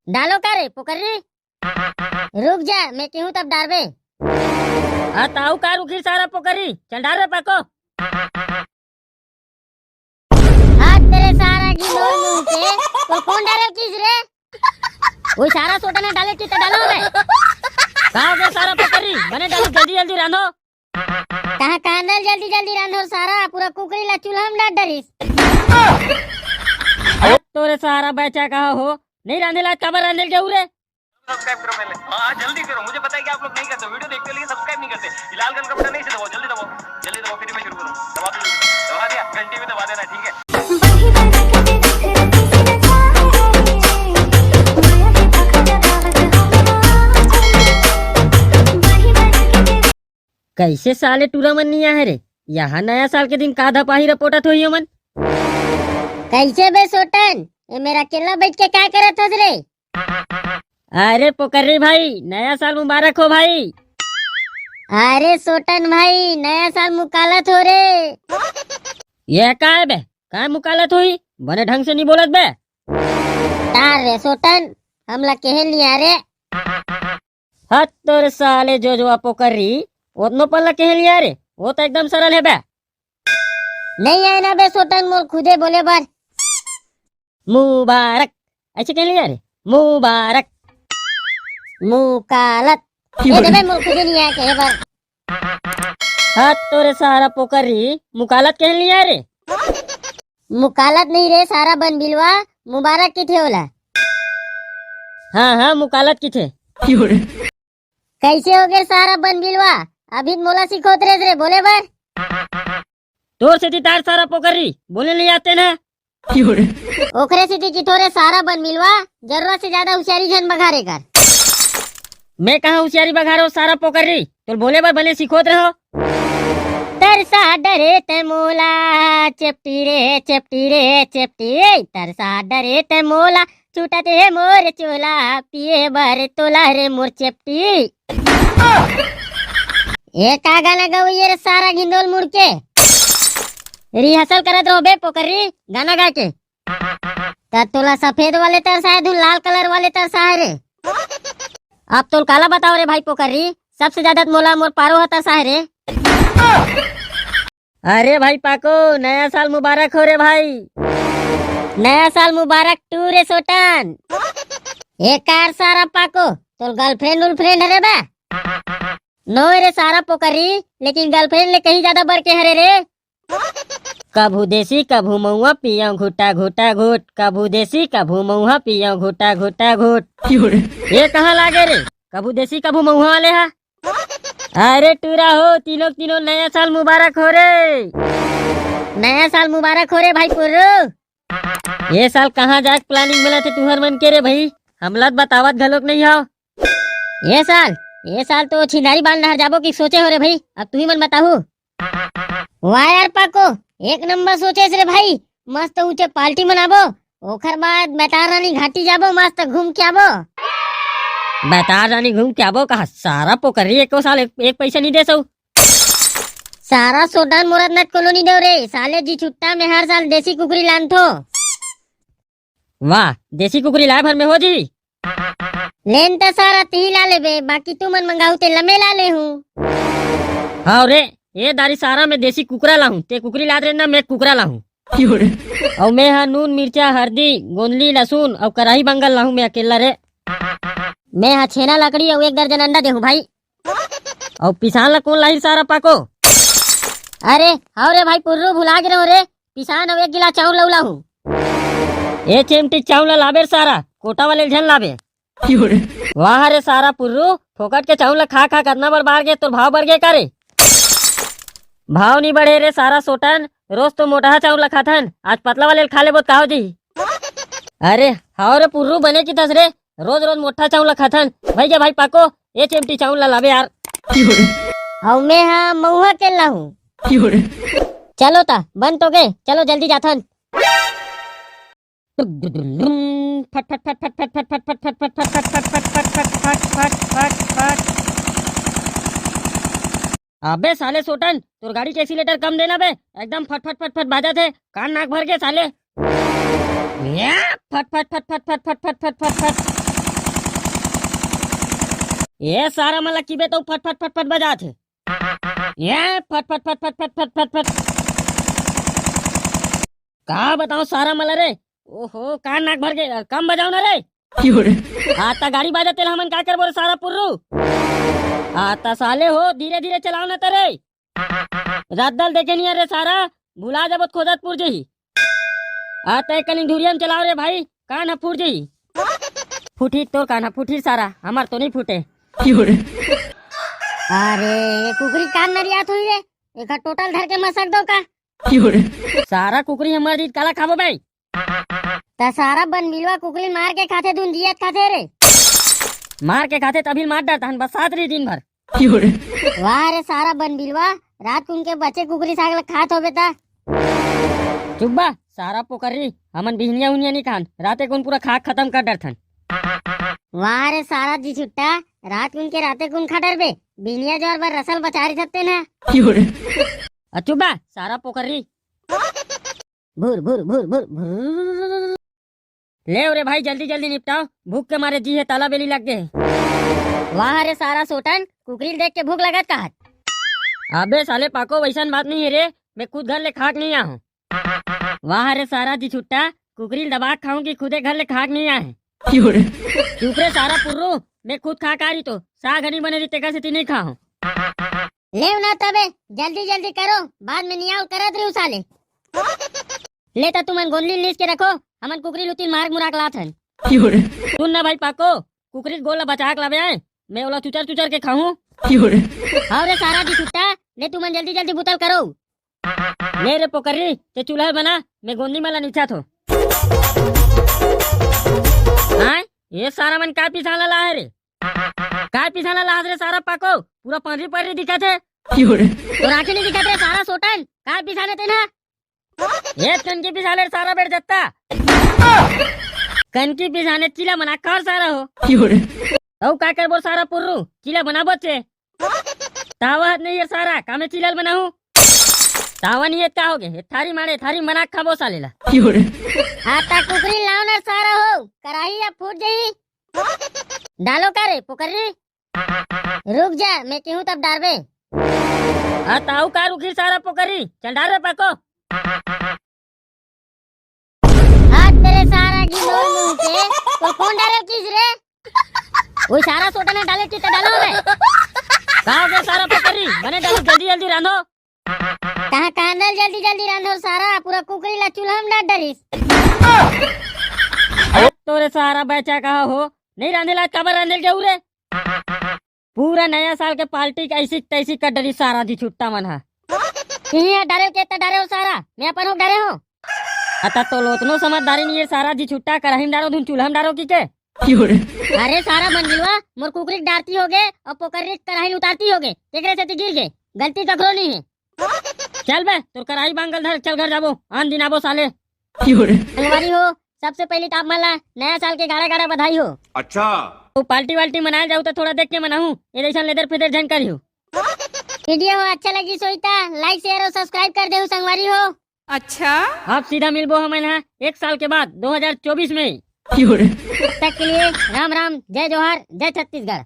डालो का रे पोकरी। रुक जा मैं क्यों तब डारबे। ताऊ का रुखी सारा पोकरी चल डाल रे पाको। हाथ तेरे सारा गिलोल मुंह पे तो कौन डाले किस रे। वो सारा सोटा ने डाले की तो डालो मैं। कहाँ हो गया सारा पोकरी बने डालो जल्दी जल्दी रांधो। कहाँ कांदल जल्दी जल्दी रांधो सारा पूरा कुकरी ला चूल्हा में डाल डरिस। तोरे सारा बच्चा कहा हो नहीं रांधेला कबर रांधेल जाऊ रे। सब्सक्राइब करो पहले। हाँ जल्दी करो, मुझे पता है कि आप लोग नहीं करते, वीडियो देखते लेकिन सब्सक्राइब नहीं करते। ये लाल कलर का बटन नहीं से दबाओ, जल्दी दबाओ जल्दी दबाओ, फिर मैं शुरू करूँ। दबा दो जल्दी, दबा दिया, घंटी भी दबा देना, ठीक है। कैसे साले टूरा मन नहीं है रे। यहाँ नया साल के दिन का धपाही रिपोर्ट हो मन। कैसे बे सोटन ये मेरा केला बैठ के क्या करत हस रे। अरे पोकरी भाई नया साल मुबारक हो भाई। अरे सोटन भाई नया साल मुकालत हो रे। ये का है बे का मुकालत हुई बने ढंग से नहीं बोलत बे। तार रे सोटन हमला कहन लिया रे। हत तोर साले जो पोकरी ओतनो पल्ला कह लिया रे वो तो एकदम सरल है बे। नहीं आए ना बे सोटन मोर खुदे बोले बार मुबारक ऐसे कह लिया रे मुबारक मुकालत ये दे बे मोर खुदे नहीं आया कहे बार। हत तोरे सारा पोकरी मुकालत कह लिया रे। मुकालत नहीं रे सारा बन बिलवा मुबारक की थे ओला। हाँ मुकालत की थे। कैसे हो गए सारा बन बिलवा अभी मोला सिखोत रे बोले बार। तोर से तार सारा पोकरी बोले नहीं आते ना। ओखरे सिटी की थोड़े सारा बन मिलवा जरूरत से ज्यादा होशियारी जन बघारे कर। मैं कहा होशियारी बघा रहा हूँ सारा पोकरी तो बोले बार बने सिखोत रहो। तरसा डरे ते मोला चपटी रे तरसा डरे ते मोला छूटते है मोर चोला पिए बर तोला रे मोर चपटी। ये का गाना गाओ ये सारा गिंदोल मुड़ के रिहर्सल करत रहो बे पोकरी गाना गा के। तब तोला सफेद वाले तरसा है लाल कलर वाले तरसा है रे। अब तो काला बताओ रे भाई पोकरी सबसे ज्यादा मोला मोर पारो होता सा है रे। अरे भाई पाको नया साल मुबारक हो रे भाई। नया साल मुबारक टू रे सोटन। एक कार सारा पाको तो गर्लफ्रेंड उलफ्रेंड है रे बे। नो रे सारा पोकरी लेकिन गर्लफ्रेंड ले कहीं ज्यादा बढ़ के हरे रे। कभू देसी कभू महुआ पिया घुटा घुटा घुट कभू देसी कभू महुआ पिया घुटा घुटा घुट। ये कहाँ लागे रे कभू देसी कभू महुआ वाले है। अरे टूरा हो तीनों नया साल मुबारक हो रे। नया साल मुबारक हो रे भाई पुर्रू। ये साल कहाँ जाके प्लानिंग मिला थे तुहर मन के रे भाई हमला बतावत घलोक नहीं हो। ये साल तो छिनारी बाल नहर जाबो की सोचे हो रे भाई अब तू ही मन बताहू। वाह यार पाको एक नंबर सोचे रे भाई मस्त ऊंचे पार्टी मनाबो ओखर बाद बेतार रानी घाटी जाबो मस्त घूम के आबो। बेतार रानी घूम के आबो कहा सारा पोकरी एको साल एक पैसा नहीं दे सऊ। सारा सोडान मोरदनाथ कॉलोनी देव रे साले जी छुट्टा में हर साल देसी कुकरी लानथो। वाह देसी कुकरी लाए भर में हो जी। लेन तो सारा ती ला ले बे बाकी तू मन मंगाऊ ते लमे ला ले हूँ। हाँ रे ये दारी सारा मैं देसी कुकरा लाहूं ते कुकरी ला दे ना मैं कुकरा लाहूं। और मैं हाँ नून मिर्चा हल्दी गोंदली लहसुन और कढ़ाई बंगल लाहूं मैं अकेला रे। मैं हाँ छेना लकड़ी और 1 दर्जन अंडा देहूं भाई। और पिसान ला कौन लाही सारा पाको। अरे हाँ रे भाई पुर्रू भुला गिरो रे पिसान और 1 गिला चावल लौला हूँ। ये चिमटी चावल लाबे सारा कोटा वाले झन लाबे। वाह रे सारा पुर्रू फोकट के चावल खा करना बढ़ गए तो भाव बढ़ गए का रे। भाव नहीं बढ़े रे सारा सोटन रोज तो मोटा चावल खाथन आज पतला वाले खा ले बहुत कहो जी। अरे हाँ रे पुर्रू बने की तस रे रोज मोटा चावल खाथन भाई जा भाई पाको ये चिमटी चावल लाबे यार। और मैं हाँ महुआ के लाहूं। चलो ता बंद तो गए चलो जल्दी जाथन। फट फट फट फट फट फट फट फट फट फट फट फट फट फट फट फट फट। अबे साले सोटन तोर गाड़ी के एक्सीलेटर कम देना बे एकदम फट फट फट फट बाजा थे कान नाक भर गए साले। फट फट फट फट फट फट फट फट फट फट। ये सारा मला किबे तो फट फट फट फट बजा थे ये फट फट फट फट फट फट फट फट का बताओ सारा मला रे। ओहो कान नाक भर के कम बजाओ ना रे। आता गाड़ी बाजा तेल हमन का कर बोल सारा पुर्रू। आता साले हो धीरे धीरे चलाओ ना तेरे। रद्दल देखे नहीं रे सारा भुला जब खोदतपुर जही। आता कलिंग धुरियन चलाओ रे भाई कान फूट जही। फूटी तो कान फूटी सारा हमार तो नहीं फूटे। अरे ये कुकरी कान नरियात हुई रे, एक टोटल धर के मसक दो का। सारा कुकरी हमार दीद काला खाबो भाई। ता सारा बन मिलवा कुकरी मार के खाते धुन दियत खाते रे। मार के खाते तभी मार डालता हन बसात रही दिन भर। वाह रे सारा बन बिलवा रात को उनके बच्चे कुकरी साग खात होबे ता। चुब्बा सारा पोकरी हमन बिहनिया उनिया नहीं खान राते कौन पूरा खाक खत्म कर डरथन। वाह रे सारा जी छुट्टा रात को उनके राते कौन खा डरबे बिनिया जोर बर रसल बचारी सकते ना। चुब्बा सारा पोकरी भूर भूर भूर भूर भूर। ले रे भाई जल्दी जल्दी निपटाओ भूख के मारे जी है ताला बेली लग गए। वाह रे सारा सोटन कुकरी देख के भूख लगत का। अबे साले पाको वैसन बात नहीं है रे मैं खुद घर ले खाक नहीं आया हूँ। वाह रे सारा जी छुट्टा कुकरी दबा खाऊंगी खुदे घर ले खाक नहीं आए। चुप रे सारा पुर्रू मैं खुद खा रही तो साग घनी बने रही तेका से नहीं खाऊं। ले ना तबे जल्दी जल्दी करो बाद में नियाव करत रही साले। ले ता तुमन गोंदली लीस के रखो हमन कुकरी लुती मार्ग मुराक लात हन। सुन ना भाई पाको कुकरी गोला बचा के लावे आए मैं ओला चुचर चुचर के खाऊं। और रे सारा जी छुट्टा ले तुमन जल्दी जल्दी बुतल करो। ले रे पोकरी ते चूल्हा बना मैं गोंदी मला नीचा थो। हाँ ये सारा मन का पिसाना ला है रे का पिसाना ला रे सारा पाको पूरा पंद्री पर दिखा थे तो राखे नहीं दिखत रे सारा सोटन का पिसाने ते ना। ये कनकी पिसाने सारा बैठ जाता कनकी पिसाने चिला बना कर सारा हो। औ का कर बोल सारा पुर्रू चिला बना बच्चे तावा नहीं है सारा का मैं चिलाल बनाऊं तावा नहीं है का होगे थारी मारे थारी मना खाबो सालेला। आता कुकरी लाओ ना सारा हो कराही अब फूट जाई डालो का रे पोकरी। रुक जा मैं क्यों तब डालबे। ताऊ का रुखी सारा पोकरी चल डाल रे पाको। हाथ तेरे सारा गिनोल मुंह के तो कौन डाले किस रे। वो सारा सोटा ना डाले की तो डालो रे। कहाँ गए सारा पोकरी बने डालो जल्दी जल्दी रांधो। कहाँ कांदल जल्दी जल्दी रांधो सारा पूरा कुकरी ला चूल्हा में डाल डरिस। तोरे सारा बच्चा कहा हो नहीं रांधेला कबर रांधेल के उरे पूरा नया साल के पार्टी ऐसी तैसी कर डरी सारा दी छुट्टा मन है। डरे के तो डरे हो सारा मैं अपन हो डरे हो। अता तो लोतनो समझदारी नहीं है सारा जी छुट्टा कराही में डारो धुन चूल्हा में डारो की के। अरे सारा मंजिलवा मोर कुकरी डारती होगे और पोकरी कराही उतारती होगे केकरे से गिर गए गलती ककरो नहीं है। चल बे तो कराही बांगल धर चल घर जाबो आन दिन आबो साले। संगवारी हो सबसे पहले तो आप मला नया साल के गाड़ा गाड़ा बधाई हो। अच्छा तो पार्टी वाल्टी मनाए जाऊ तो थोड़ा देख के मनाऊं ये जैसा लेदर फिदर झन करी हो। वीडियो अच्छा लगी सोईता लाइक शेयर और सब्सक्राइब कर दे संगवारी हो। अच्छा अब सीधा मिलबो हम यहाँ 1 साल के बाद 2024 में। तब तक के लिए राम राम जय जोहार जय छत्तीसगढ़।